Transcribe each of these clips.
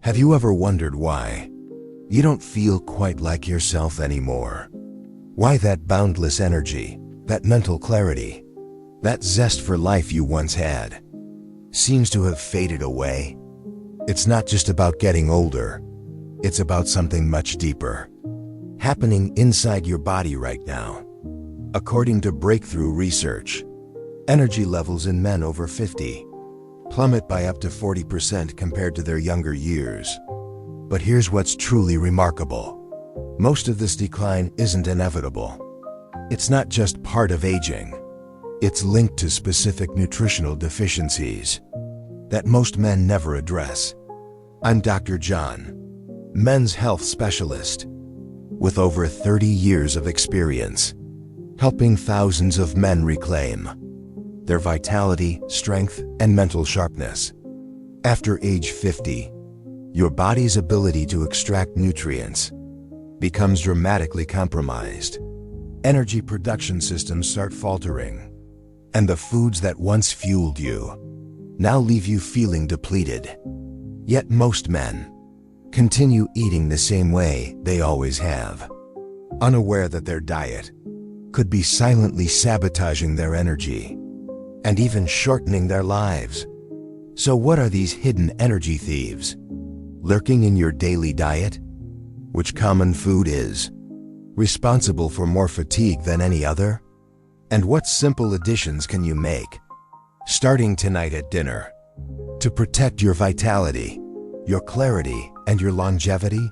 Have you ever wondered why you don't feel quite like yourself anymore? Why that boundless energy, that mental clarity, that zest for life you once had seems to have faded away? It's not just about getting older. It's about something much deeper happening inside your body right now. According to breakthrough research, energy levels in men over 50 plummet by up to 40% compared to their younger years. But here's what's truly remarkable. Most of this decline isn't inevitable. It's not just part of aging. It's linked to specific nutritional deficiencies that most men never address. I'm Dr. John, men's health specialist, with over 30 years of experience, helping thousands of men reclaim their vitality, strength, and mental sharpness. After age 50, your body's ability to extract nutrients becomes dramatically compromised. Energy production systems start faltering, and the foods that once fueled you now leave you feeling depleted. Yet most men continue eating the same way they always have, unaware that their diet could be silently sabotaging their energy and even shortening their lives. So what are these hidden energy thieves lurking in your daily diet? Which common food is responsible for more fatigue than any other? And what simple additions can you make, starting tonight at dinner, to protect your vitality, your clarity, and your longevity?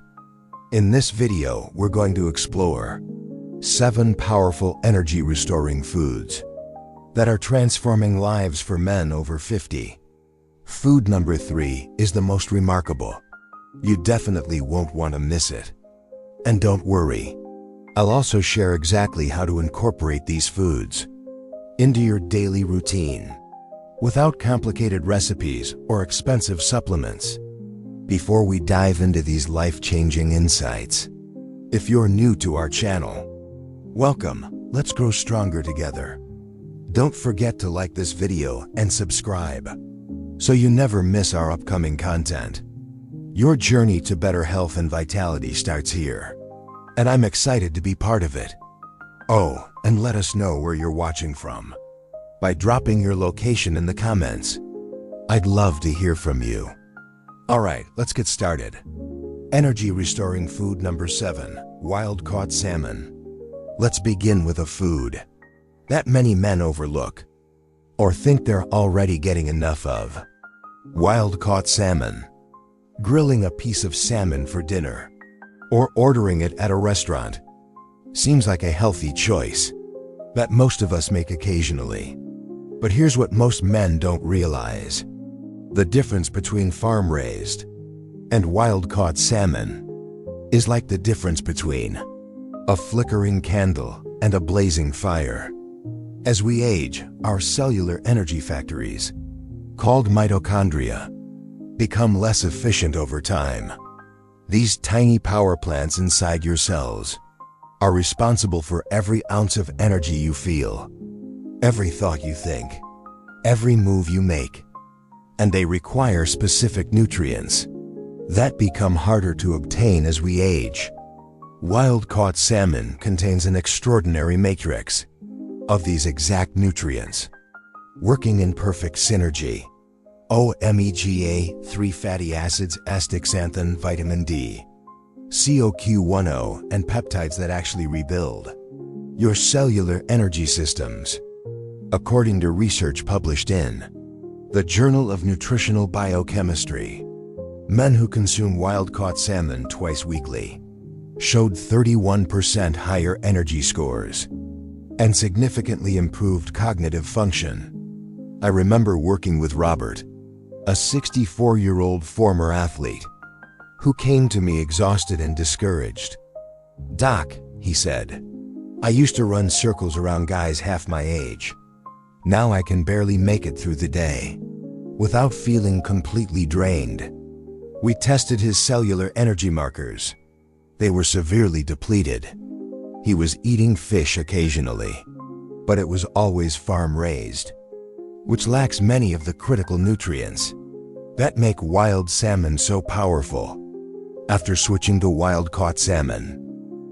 In this video, we're going to explore 7 powerful energy-restoring foods that are transforming lives for men over 50. Food number 3 is the most remarkable. You definitely won't want to miss it. And don't worry, I'll also share exactly how to incorporate these foods into your daily routine without complicated recipes or expensive supplements. Before we dive into these life-changing insights, if you're new to our channel, welcome. Let's grow stronger together. Don't forget to like this video and subscribe so you never miss our upcoming content. Your journey to better health and vitality starts here, and I'm excited to be part of it. Oh, and let us know where you're watching from by dropping your location in the comments. I'd love to hear from you. Alright, let's get started. Energy restoring food number 7, wild-caught salmon. Let's begin with a food that many men overlook or think they're already getting enough of. Wild-caught salmon. Grilling a piece of salmon for dinner or ordering it at a restaurant seems like a healthy choice that most of us make occasionally. But here's what most men don't realize. The difference between farm-raised and wild-caught salmon is like the difference between a flickering candle and a blazing fire. As we age, our cellular energy factories, called mitochondria, become less efficient over time. These tiny power plants inside your cells are responsible for every ounce of energy you feel, every thought you think, every move you make, and they require specific nutrients that become harder to obtain as we age. Wild-caught salmon contains an extraordinary matrix of these exact nutrients, working in perfect synergy. Omega-3 fatty acids, astaxanthin, vitamin D, CoQ10, and peptides that actually rebuild your cellular energy systems. According to research published in the Journal of Nutritional Biochemistry, men who consume wild-caught salmon twice weekly showed 31% higher energy scores and significantly improved cognitive function. I remember working with Robert, a 64-year-old former athlete, who came to me exhausted and discouraged. "Doc," he said, "I used to run circles around guys half my age. Now I can barely make it through the day without feeling completely drained." We tested his cellular energy markers. They were severely depleted. He was eating fish occasionally, but it was always farm-raised, which lacks many of the critical nutrients that make wild salmon so powerful. After switching to wild-caught salmon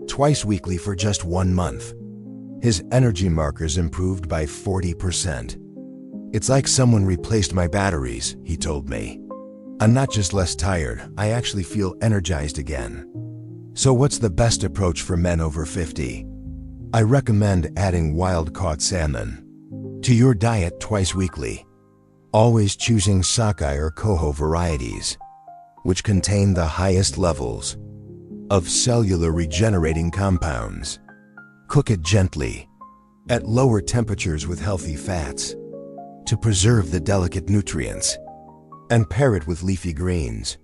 twice weekly for just 1 month, his energy markers improved by 40%. It's like someone replaced my batteries, he told me. I'm not just less tired, I actually feel energized again. So what's the best approach for men over 50? I recommend adding wild-caught salmon to your diet twice weekly, always choosing sockeye or coho varieties, which contain the highest levels of cellular regenerating compounds. Cook it gently, at lower temperatures with healthy fats, to preserve the delicate nutrients, and pair it with leafy greens,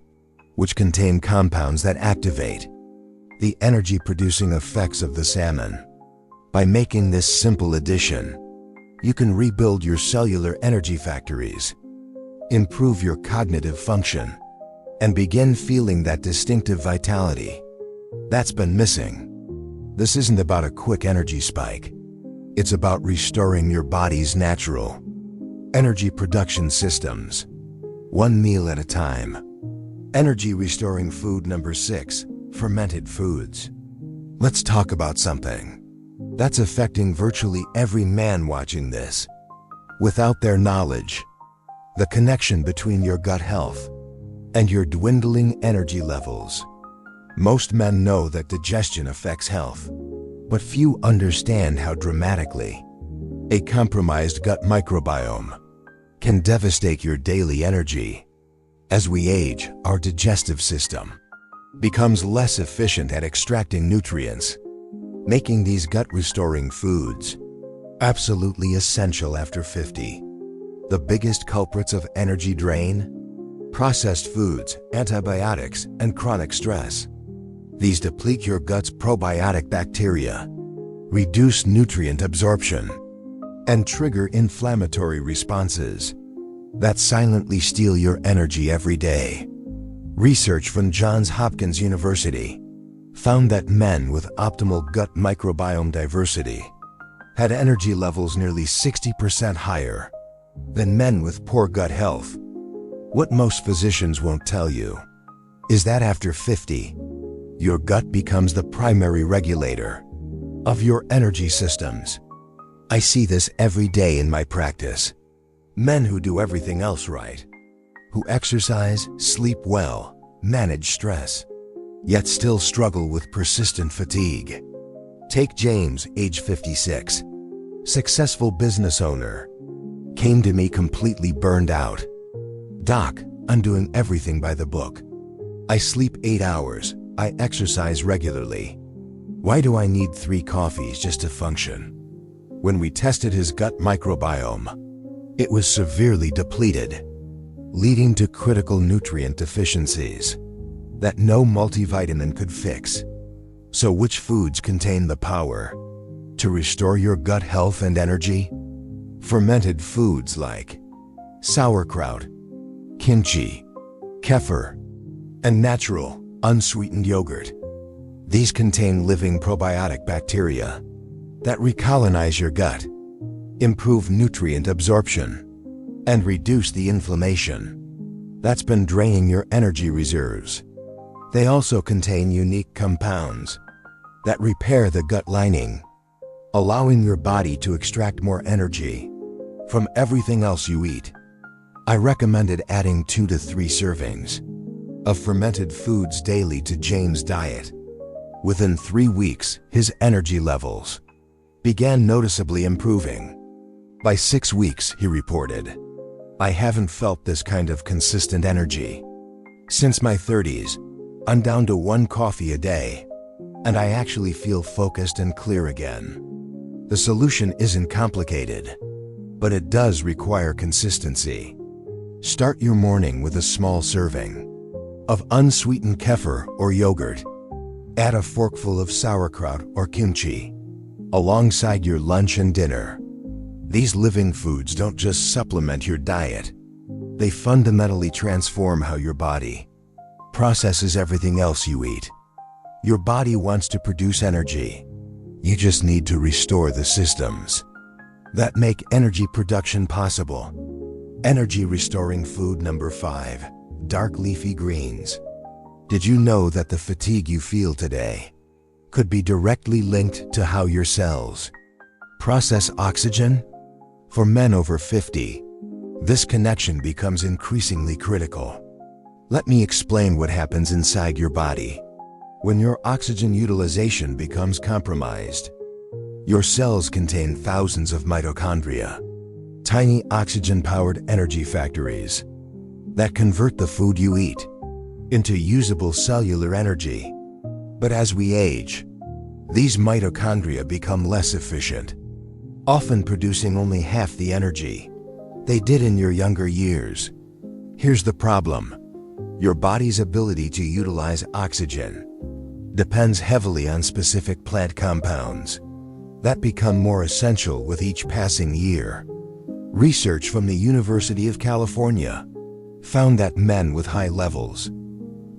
which contain compounds that activate the energy-producing effects of the salmon. By making this simple addition, you can rebuild your cellular energy factories, improve your cognitive function, and begin feeling that distinctive vitality that's been missing. This isn't about a quick energy spike. It's about restoring your body's natural energy production systems, one meal at a time. Energy restoring food number 6, fermented foods. Let's talk about something that's affecting virtually every man watching this. Without their knowledge, the connection between your gut health and your dwindling energy levels. Most men know that digestion affects health, but few understand how dramatically a compromised gut microbiome can devastate your daily energy. As we age, our digestive system becomes less efficient at extracting nutrients, making these gut-restoring foods absolutely essential after 50. The biggest culprits of energy drain? Processed foods, antibiotics, and chronic stress. These deplete your gut's probiotic bacteria, reduce nutrient absorption, and trigger inflammatory responses that silently steal your energy every day. Research from Johns Hopkins University found that men with optimal gut microbiome diversity had energy levels nearly 60% higher than men with poor gut health. What most physicians won't tell you is that after 50, your gut becomes the primary regulator of your energy systems. I see this every day in my practice. Men who do everything else right, who exercise, sleep well, manage stress, yet still struggle with persistent fatigue. Take James, age 56, successful business owner, came to me completely burned out. Doc, I'm doing everything by the book. I sleep 8 hours, I exercise regularly. Why do I need 3 coffees just to function? When we tested his gut microbiome, it was severely depleted, leading to critical nutrient deficiencies that no multivitamin could fix. So which foods contain the power to restore your gut health and energy? Fermented foods like sauerkraut, kimchi, kefir, and natural, unsweetened yogurt. These contain living probiotic bacteria that recolonize your gut, improve nutrient absorption, and reduce the inflammation that's been draining your energy reserves. They also contain unique compounds that repair the gut lining, allowing your body to extract more energy from everything else you eat. I recommended adding 2 to 3 servings of fermented foods daily to James' diet. Within 3 weeks, his energy levels began noticeably improving. By 6 weeks, he reported, I haven't felt this kind of consistent energy since my 30s. I'm down to 1 coffee a day, and I actually feel focused and clear again. The solution isn't complicated, but it does require consistency. Start your morning with a small serving of unsweetened kefir or yogurt. Add a forkful of sauerkraut or kimchi alongside your lunch and dinner. These living foods don't just supplement your diet, they fundamentally transform how your body processes everything else you eat. Your body wants to produce energy. You just need to restore the systems that make energy production possible. Energy restoring food number 5. dark leafy greens. Did you know that the fatigue you feel today could be directly linked to how your cells process oxygen? For men over 50, this connection becomes increasingly critical. Let me explain what happens inside your body when your oxygen utilization becomes compromised. Your cells contain thousands of mitochondria, tiny oxygen-powered energy factories that convert the food you eat into usable cellular energy. But as we age, these mitochondria become less efficient, often producing only half the energy they did in your younger years. Here's the problem. Your body's ability to utilize oxygen depends heavily on specific plant compounds that become more essential with each passing year. Research from the University of California found that men with high levels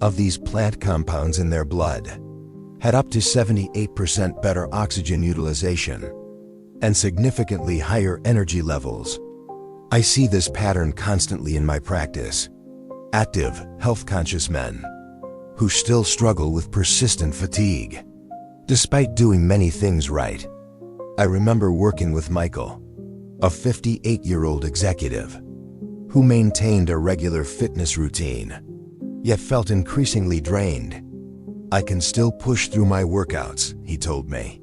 of these plant compounds in their blood had up to 78% better oxygen utilization and significantly higher energy levels. I see this pattern constantly in my practice. Active, health-conscious men who still struggle with persistent fatigue, despite doing many things right. I remember working with Michael, a 58-year-old executive who maintained a regular fitness routine, yet felt increasingly drained. "I can still push through my workouts," he told me,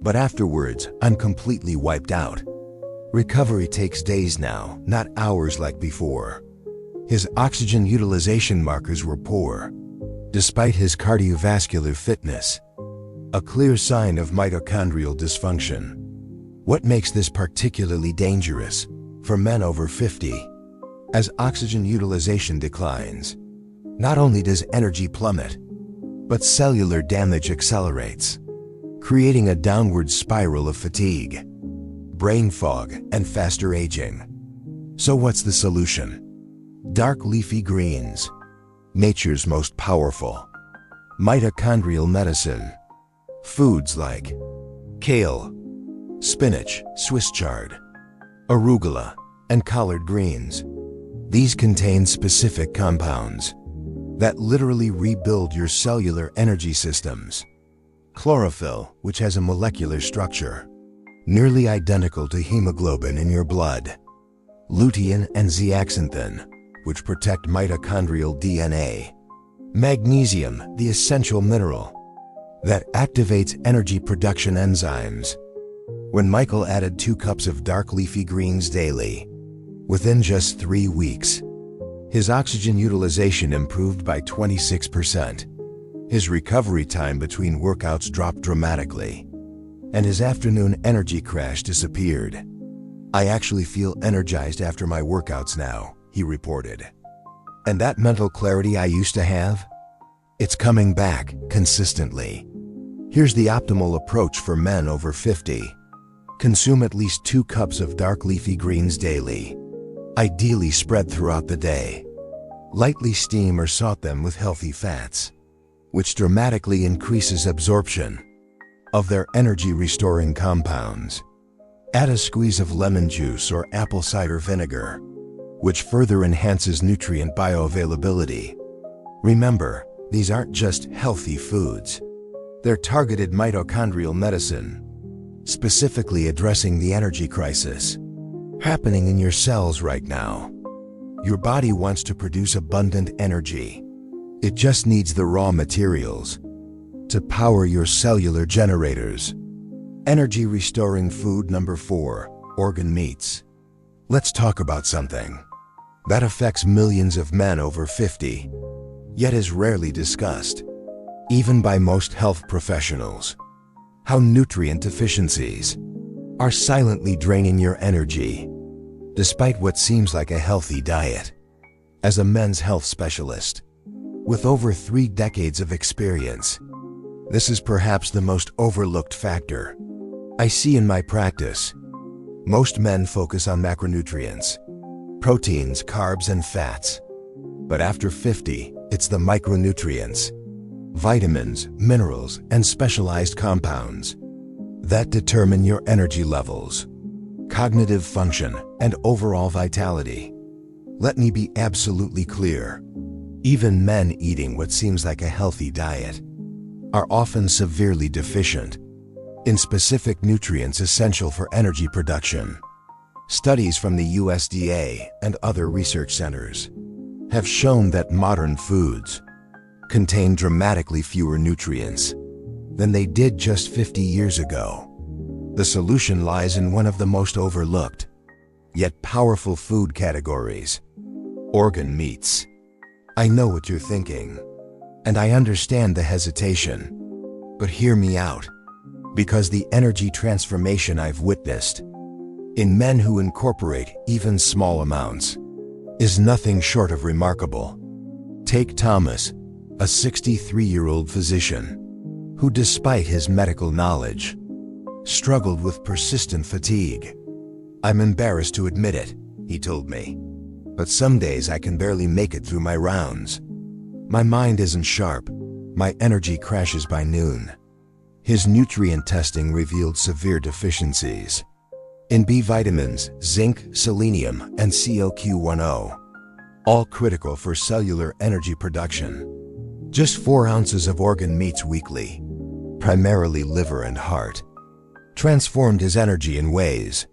"but afterwards, I'm completely wiped out. Recovery takes days now, not hours like before." His oxygen utilization markers were poor, despite his cardiovascular fitness, a clear sign of mitochondrial dysfunction. What makes this particularly dangerous for men over 50? As oxygen utilization declines, not only does energy plummet, but cellular damage accelerates, creating a downward spiral of fatigue, brain fog, and faster aging. So what's the solution? Dark leafy greens, nature's most powerful mitochondrial medicine. Foods like kale, spinach, Swiss chard, arugula, and collard greens. These contain specific compounds that literally rebuild your cellular energy systems. Chlorophyll, which has a molecular structure nearly identical to hemoglobin in your blood. Lutein and zeaxanthin, which protect mitochondrial DNA. Magnesium, the essential mineral that activates energy production enzymes. When Michael added 2 cups of dark leafy greens daily, within just 3 weeks, his oxygen utilization improved by 26%. His recovery time between workouts dropped dramatically, and his afternoon energy crash disappeared. "I actually feel energized after my workouts now," he reported. "And that mental clarity I used to have? It's coming back consistently." Here's the optimal approach for men over 50. Consume at least 2 cups of dark leafy greens daily, ideally spread throughout the day. Lightly steam or saute them with healthy fats, which dramatically increases absorption of their energy-restoring compounds. Add a squeeze of lemon juice or apple cider vinegar, which further enhances nutrient bioavailability. Remember, these aren't just healthy foods. They're targeted mitochondrial medicine, specifically addressing the energy crisis happening in your cells right now. Your body wants to produce abundant energy. It just needs the raw materials to power your cellular generators. Energy restoring food number 4, organ meats. Let's talk about something that affects millions of men over 50, yet is rarely discussed, even by most health professionals. How nutrient deficiencies are silently draining your energy, despite what seems like a healthy diet. As a men's health specialist, with over 3 decades of experience, this is perhaps the most overlooked factor I see in my practice. Most men focus on macronutrients, proteins, carbs, and fats. But after 50, it's the micronutrients, vitamins, minerals, and specialized compounds that determine your energy levels, cognitive function, and overall vitality. Let me be absolutely clear. Even men eating what seems like a healthy diet are often severely deficient in specific nutrients essential for energy production. Studies from the USDA and other research centers have shown that modern foods contain dramatically fewer nutrients than they did just 50 years ago. The solution lies in one of the most overlooked, yet powerful food categories: organ meats. I know what you're thinking, and I understand the hesitation, but hear me out, because the energy transformation I've witnessed in men who incorporate even small amounts is nothing short of remarkable. Take Thomas, a 63-year-old physician who, despite his medical knowledge, struggled with persistent fatigue. "I'm embarrassed to admit it," he told me, "but some days I can barely make it through my rounds. My mind isn't sharp. My energy crashes by noon." His nutrient testing revealed severe deficiencies in B vitamins, zinc, selenium, and CoQ10, all critical for cellular energy production. Just 4 ounces of organ meats weekly, primarily liver and heart, transformed his energy in ways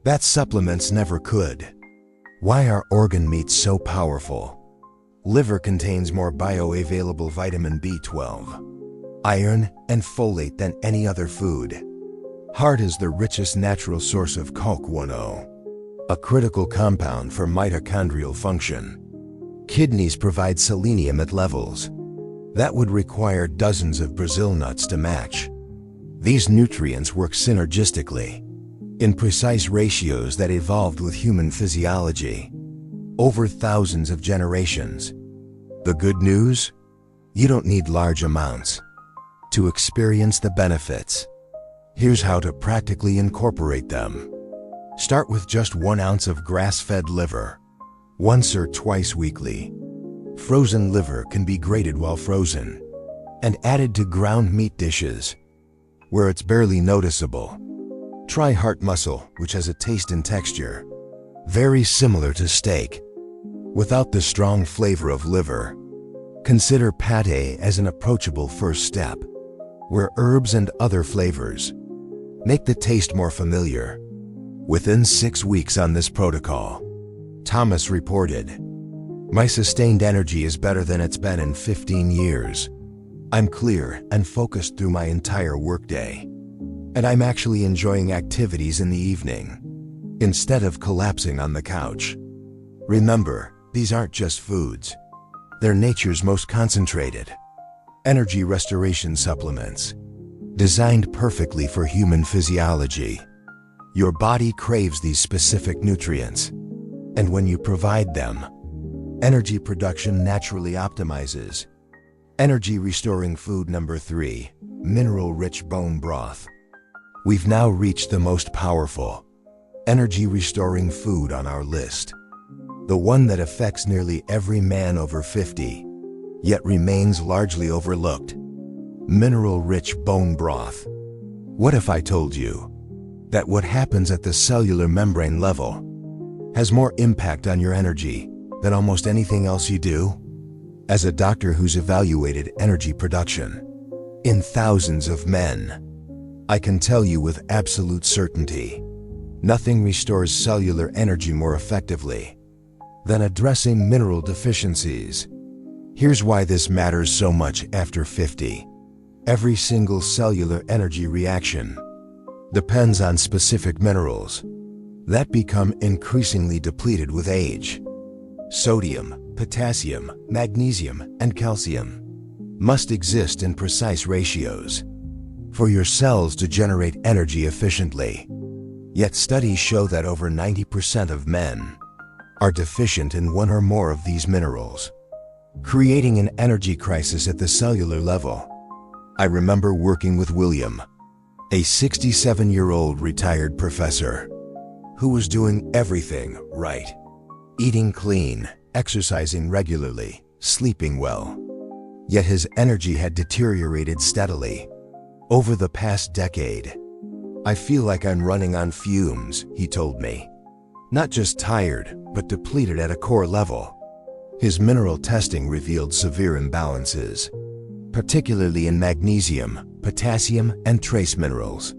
that supplements never could. Why are organ meats so powerful? Liver contains more bioavailable vitamin B12, iron, and folate than any other food. Heart is the richest natural source of CoQ10, a critical compound for mitochondrial function. Kidneys provide selenium at levels that would require dozens of Brazil nuts to match. These nutrients work synergistically in precise ratios that evolved with human physiology over thousands of generations. The good news? You don't need large amounts to experience the benefits. Here's how to practically incorporate them. Start with just 1 ounce of grass-fed liver, once or twice weekly. Frozen liver can be grated while frozen and added to ground meat dishes where it's barely noticeable. Try heart muscle, which has a taste and texture very similar to steak, without the strong flavor of liver. Consider pate as an approachable first step, where herbs and other flavors make the taste more familiar. Within 6 weeks on this protocol, Thomas reported, "My sustained energy is better than it's been in 15 years. I'm clear and focused through my entire workday, and I'm actually enjoying activities in the evening instead of collapsing on the couch." Remember, these aren't just foods. They're nature's most concentrated energy restoration supplements, designed perfectly for human physiology. Your body craves these specific nutrients, and when you provide them, energy production naturally optimizes. Energy restoring food number 3, mineral-rich bone broth. We've now reached the most powerful energy restoring food on our list, the one that affects nearly every man over 50, yet remains largely overlooked: mineral-rich bone broth. What if I told you that what happens at the cellular membrane level has more impact on your energy than almost anything else you do? As a doctor who's evaluated energy production in thousands of men, I can tell you with absolute certainty, nothing restores cellular energy more effectively than addressing mineral deficiencies. Here's why this matters so much after 50. Every single cellular energy reaction depends on specific minerals that become increasingly depleted with age. Sodium, potassium, magnesium, and calcium must exist in precise ratios for your cells to generate energy efficiently. Yet studies show that over 90% of men are deficient in one or more of these minerals, creating an energy crisis at the cellular level. I remember working with William, a 67-year-old retired professor who was doing everything right: eating clean, exercising regularly, sleeping well. Yet his energy had deteriorated steadily over the past decade. "I feel like I'm running on fumes," he told me. "Not just tired, but depleted at a core level." His mineral testing revealed severe imbalances, particularly in magnesium, potassium, and trace minerals,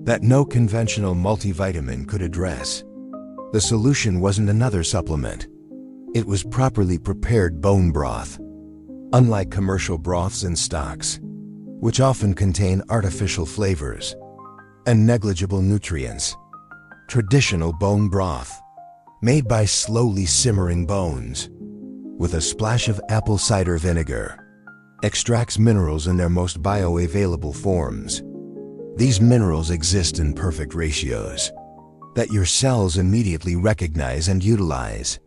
that no conventional multivitamin could address. The solution wasn't another supplement. It was properly prepared bone broth. Unlike commercial broths and stocks, which often contain artificial flavors and negligible nutrients, traditional bone broth, made by slowly simmering bones, with a splash of apple cider vinegar, extracts minerals in their most bioavailable forms. These minerals exist in perfect ratios that your cells immediately recognize and utilize,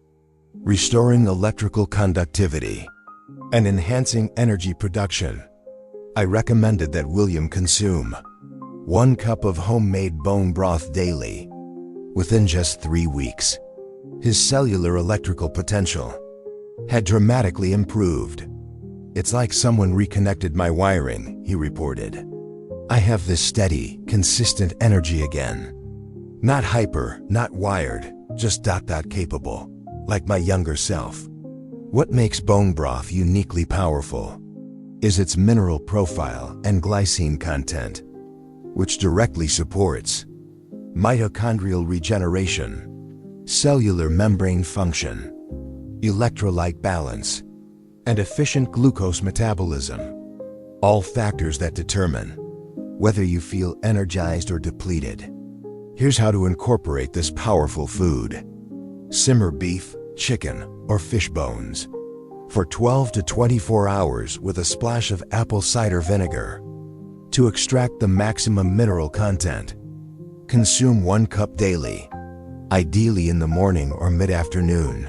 restoring electrical conductivity and enhancing energy production. I recommended that William consume 1 cup of homemade bone broth daily. Within just 3 weeks, his cellular electrical potential had dramatically improved. "It's like someone reconnected my wiring," he reported. "I have this steady, consistent energy again. Not hyper, not wired, just capable, like my younger self." What makes bone broth uniquely powerful is its mineral profile and glycine content, which directly supports mitochondrial regeneration, cellular membrane function, electrolyte balance, and efficient glucose metabolism, all factors that determine whether you feel energized or depleted. Here's how to incorporate this powerful food. Simmer beef, chicken, or fish bones for 12 to 24 hours with a splash of apple cider vinegar to extract the maximum mineral content. Consume 1 cup daily, ideally in the morning or mid-afternoon,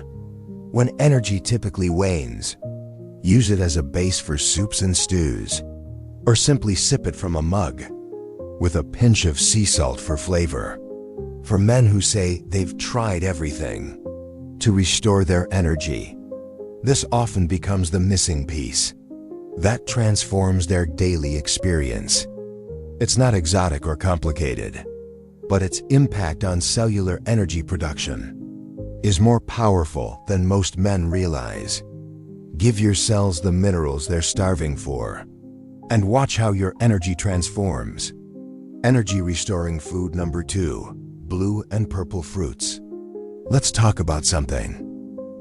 when energy typically wanes. Use it as a base for soups and stews, or simply sip it from a mug, with a pinch of sea salt for flavor. For men who say they've tried everything to restore their energy, this often becomes the missing piece that transforms their daily experience. It's not exotic or complicated, but its impact on cellular energy production is more powerful than most men realize. Give your cells the minerals they're starving for, and watch how your energy transforms. Energy restoring food number 2, blue and purple fruits. Let's talk about something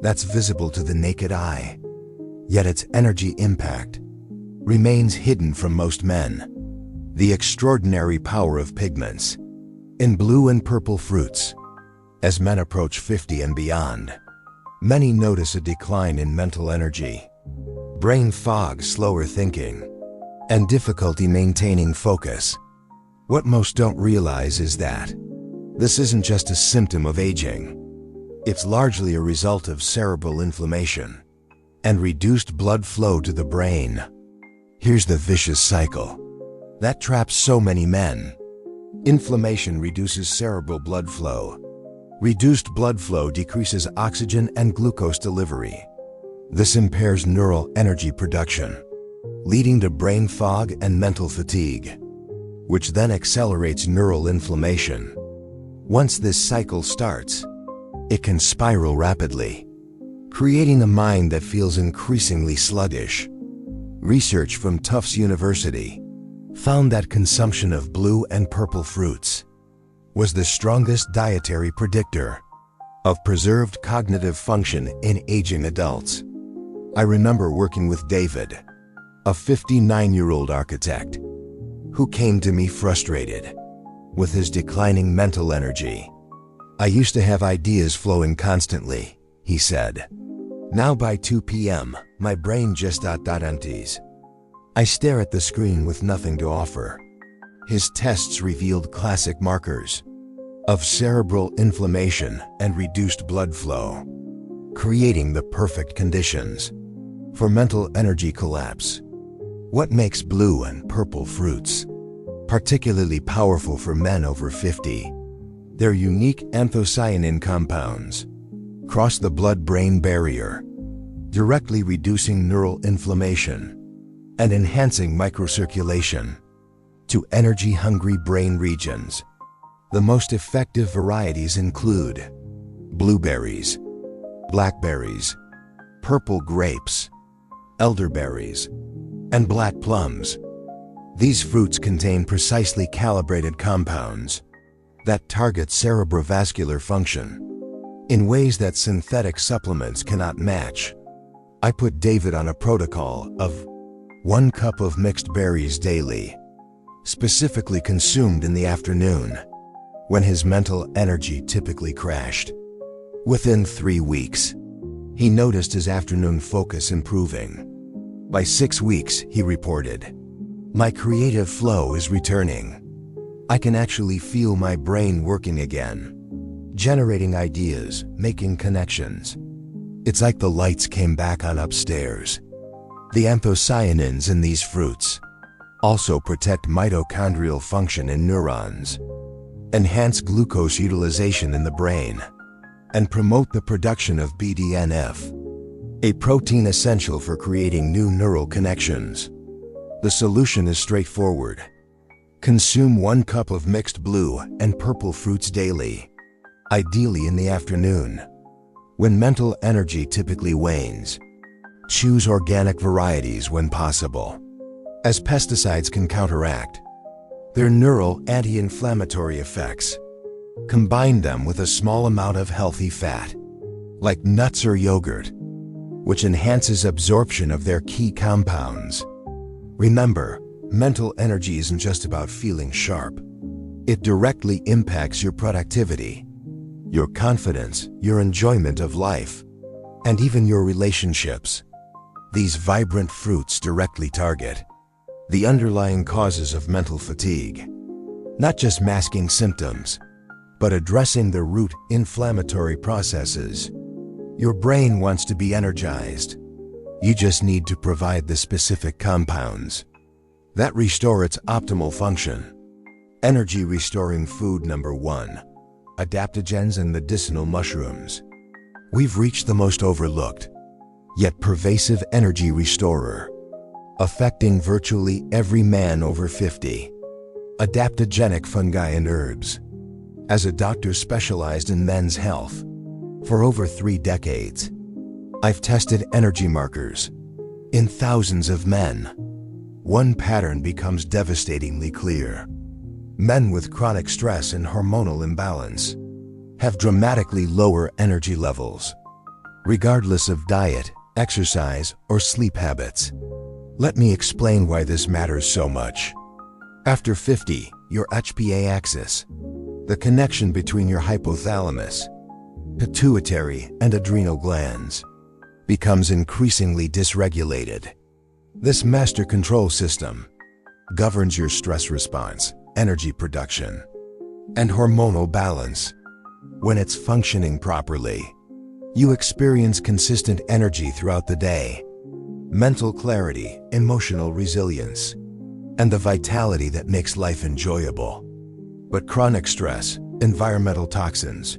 that's visible to the naked eye, yet its energy impact remains hidden from most men. The extraordinary power of pigments in blue and purple fruits. As men approach 50 and beyond, many notice a decline in mental energy, brain fog, slower thinking, and difficulty maintaining focus. What most don't realize is that this isn't just a symptom of aging. It's largely a result of cerebral inflammation and reduced blood flow to the brain. Here's the vicious cycle that traps so many men. Inflammation reduces cerebral blood flow. Reduced blood flow decreases oxygen and glucose delivery. This impairs neural energy production, leading to brain fog and mental fatigue, which then accelerates neural inflammation. Once this cycle starts, it can spiral rapidly, creating a mind that feels increasingly sluggish. Research from Tufts University found that consumption of blue and purple fruits was the strongest dietary predictor of preserved cognitive function in aging adults. I remember working with David, a 59-year-old architect, who came to me frustrated with his declining mental energy. "I used to have ideas flowing constantly," he said. "Now by 2 p.m., my brain just empties. I stare at the screen with nothing to offer." His tests revealed classic markers of cerebral inflammation and reduced blood flow, creating the perfect conditions for mental energy collapse. What makes blue and purple fruits particularly powerful for men over 50? Their unique anthocyanin compounds cross the blood-brain barrier, directly reducing neural inflammation and enhancing microcirculation to energy-hungry brain regions. The most effective varieties include blueberries, blackberries, purple grapes, elderberries, and black plums. These fruits contain precisely calibrated compounds that target cerebrovascular function in ways that synthetic supplements cannot match. I put David on a protocol of 1 cup of mixed berries daily, specifically consumed in the afternoon, when his mental energy typically crashed. Within 3 weeks, he noticed his afternoon focus improving. By 6 weeks, he reported, "My creative flow is returning. I can actually feel my brain working again, generating ideas, making connections. It's like the lights came back on upstairs." The anthocyanins in these fruits also protect mitochondrial function in neurons, enhance glucose utilization in the brain, and promote the production of BDNF, a protein essential for creating new neural connections. The solution is straightforward. Consume 1 cup of mixed blue and purple fruits daily, ideally in the afternoon, when mental energy typically wanes. Choose organic varieties when possible, as pesticides can counteract their neural anti-inflammatory effects. Combine them with a small amount of healthy fat, like nuts or yogurt, which enhances absorption of their key compounds. Remember, mental energy isn't just about feeling sharp. It directly impacts your productivity, your confidence, your enjoyment of life, and even your relationships. These vibrant fruits directly target the underlying causes of mental fatigue, not just masking symptoms, but addressing the root inflammatory processes. Your brain wants to be energized. You just need to provide the specific compounds that restore its optimal function. Energy restoring food number 1, adaptogens and medicinal mushrooms. We've reached the most overlooked, yet pervasive energy restorer, affecting virtually every man over 50. Adaptogenic fungi and herbs. As a doctor specialized in men's health for over 3 decades, I've tested energy markers in thousands of men. One pattern becomes devastatingly clear. Men with chronic stress and hormonal imbalance have dramatically lower energy levels, regardless of diet, exercise, or sleep habits. Let me explain why this matters so much. After 50, your HPA axis, the connection between your hypothalamus, pituitary, and adrenal glands, becomes increasingly dysregulated. This master control system governs your stress response, energy production, and hormonal balance. When it's functioning properly, you experience consistent energy throughout the day, mental clarity, emotional resilience, and the vitality that makes life enjoyable. But chronic stress, environmental toxins,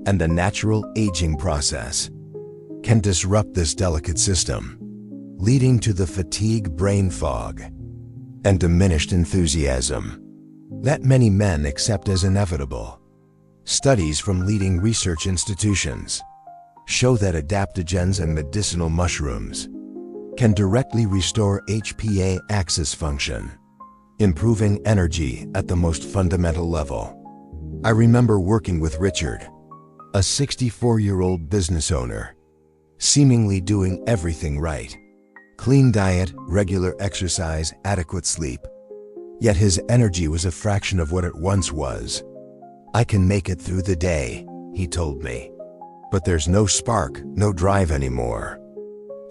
and the natural aging process can disrupt this delicate system, leading to the fatigue, brain fog, and diminished enthusiasm that many men accept as inevitable. Studies from leading research institutions show that adaptogens and medicinal mushrooms can directly restore HPA axis function, improving energy at the most fundamental level. I remember working with Richard, a 64-year-old business owner, seemingly doing everything right. Clean diet, regular exercise, adequate sleep. Yet his energy was a fraction of what it once was. "I can make it through the day," he told me, "but there's no spark, no drive anymore.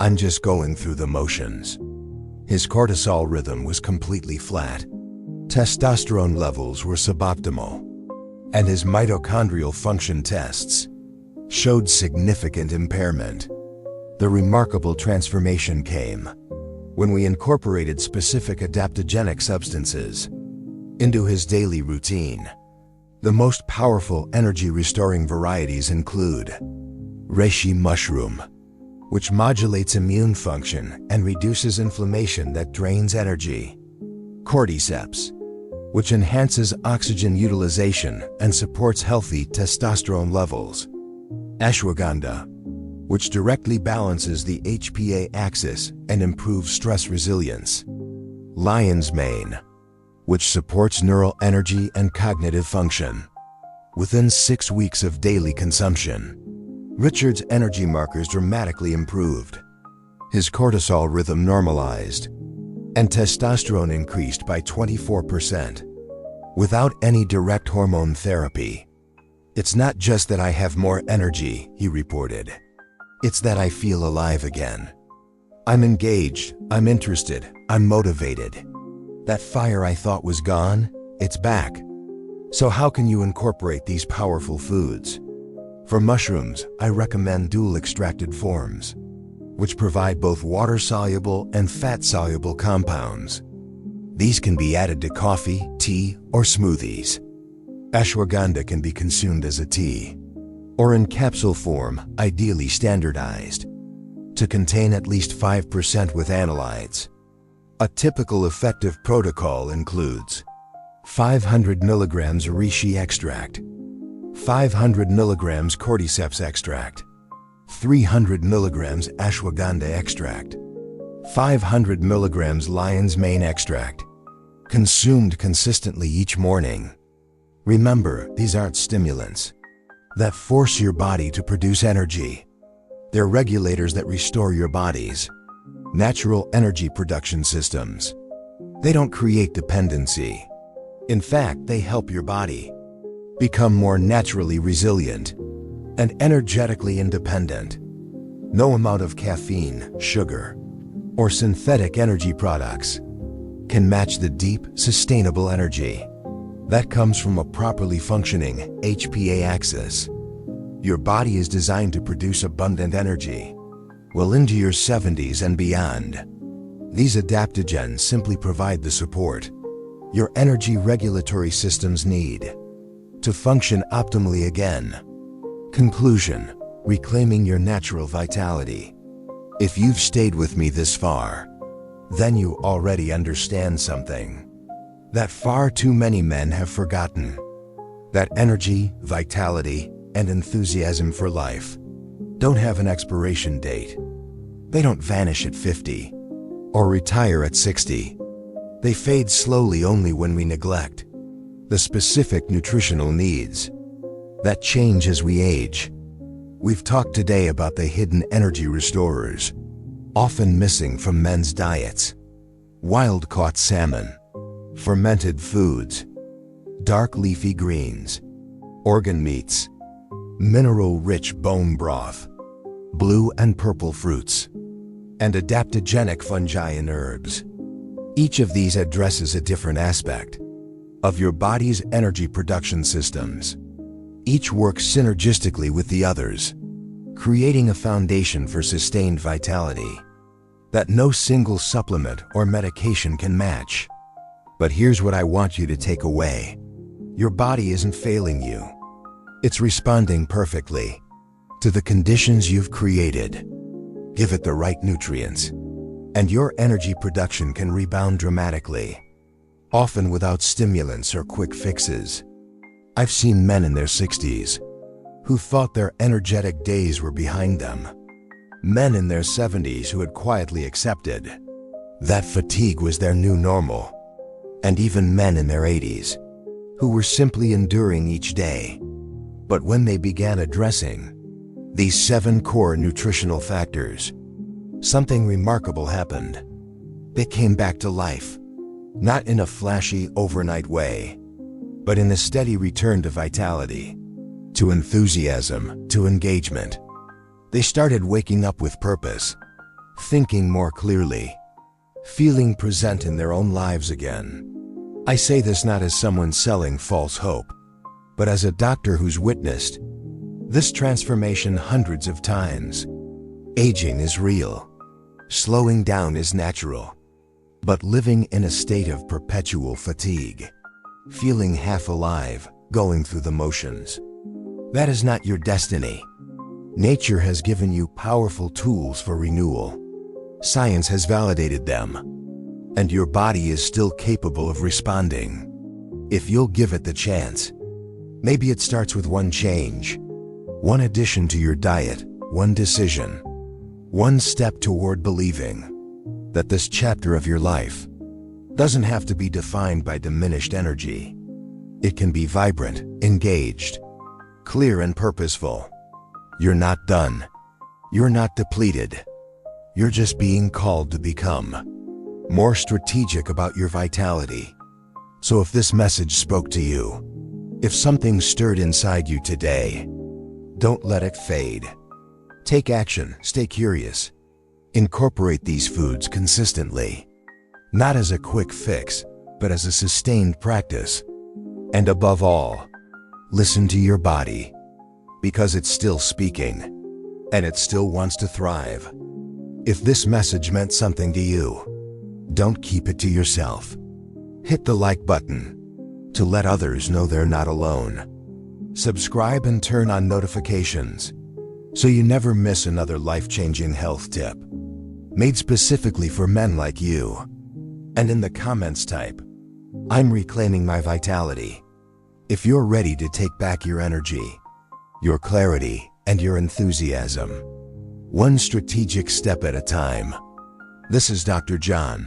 I'm just going through the motions." His cortisol rhythm was completely flat. Testosterone levels were suboptimal, and his mitochondrial function tests showed significant impairment. The remarkable transformation came when we incorporated specific adaptogenic substances into his daily routine. The most powerful energy-restoring varieties include reishi mushroom, which modulates immune function and reduces inflammation that drains energy; cordyceps, which enhances oxygen utilization and supports healthy testosterone levels; ashwagandha, which directly balances the HPA axis and improves stress resilience. Lion's mane, which supports neural energy and cognitive function. Within 6 weeks of daily consumption, Richard's energy markers dramatically improved. His cortisol rhythm normalized, and testosterone increased by 24%, without any direct hormone therapy. "It's not just that I have more energy," he reported. "It's that I feel alive again. I'm engaged, I'm interested, I'm motivated. That fire I thought was gone, it's back." So how can you incorporate these powerful foods? For mushrooms, I recommend dual extracted forms, which provide both water-soluble and fat-soluble compounds. These can be added to coffee, tea, or smoothies. Ashwagandha can be consumed as a tea, or in capsule form, ideally standardized, to contain at least 5% with analytes. A typical effective protocol includes 500 milligrams reishi extract, 500 milligrams cordyceps extract, 300 milligrams ashwagandha extract, 500 milligrams lion's mane extract, consumed consistently each morning. Remember, these aren't stimulants that force your body to produce energy. They're regulators that restore your body's natural energy production systems. They don't create dependency. In fact, they help your body become more naturally resilient and energetically independent. No amount of caffeine, sugar, or synthetic energy products can match the deep, sustainable energy that comes from a properly functioning HPA axis. Your body is designed to produce abundant energy well into your 70s and beyond. These adaptogens simply provide the support your energy regulatory systems need to function optimally again. Conclusion: reclaiming your natural vitality. If you've stayed with me this far, then you already understand something that far too many men have forgotten. That energy, vitality, and enthusiasm for life don't have an expiration date. They don't vanish at 50 or retire at 60. They fade slowly only when we neglect the specific nutritional needs that change as we age. We've talked today about the hidden energy restorers, often missing from men's diets: wild-caught salmon, fermented foods, dark leafy greens, organ meats, mineral-rich bone broth, blue and purple fruits, and adaptogenic fungi and herbs. Each of these addresses a different aspect of your body's energy production systems. Each works synergistically with the others, creating a foundation for sustained vitality that no single supplement or medication can match. But here's what I want you to take away. Your body isn't failing you. It's responding perfectly to the conditions you've created. Give it the right nutrients, and your energy production can rebound dramatically, often without stimulants or quick fixes. I've seen men in their 60s who thought their energetic days were behind them. Men in their 70s who had quietly accepted that fatigue was their new normal. And even men in their 80s who were simply enduring each day. But when they began addressing these 7 core nutritional factors, something remarkable happened. They came back to life, not in a flashy overnight way, but in a steady return to vitality, to enthusiasm, to engagement. They started waking up with purpose, thinking more clearly, feeling present in their own lives again. I say this not as someone selling false hope, but as a doctor who's witnessed this transformation hundreds of times. Aging is real. Slowing down is natural. But living in a state of perpetual fatigue, feeling half alive, going through the motions, that is not your destiny. Nature has given you powerful tools for renewal. Science has validated them, and your body is still capable of responding if you'll give it the chance. Maybe it starts with one change, one addition to your diet, one decision, one step toward believing that this chapter of your life doesn't have to be defined by diminished energy. It can be vibrant, engaged, clear and purposeful. You're not done. You're not depleted. You're just being called to become more strategic about your vitality. So if this message spoke to you, if something stirred inside you today, don't let it fade. Take action, stay curious. Incorporate these foods consistently, not as a quick fix, but as a sustained practice. And above all, listen to your body, because it's still speaking, and it still wants to thrive. If this message meant something to you, don't keep it to yourself. Hit the like button to let others know they're not alone. Subscribe and turn on notifications so you never miss another life-changing health tip made specifically for men like you. And in the comments type, "I'm reclaiming my vitality," if you're ready to take back your energy, your clarity, and your enthusiasm, one strategic step at a time. This is Dr. John,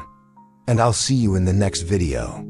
and I'll see you in the next video.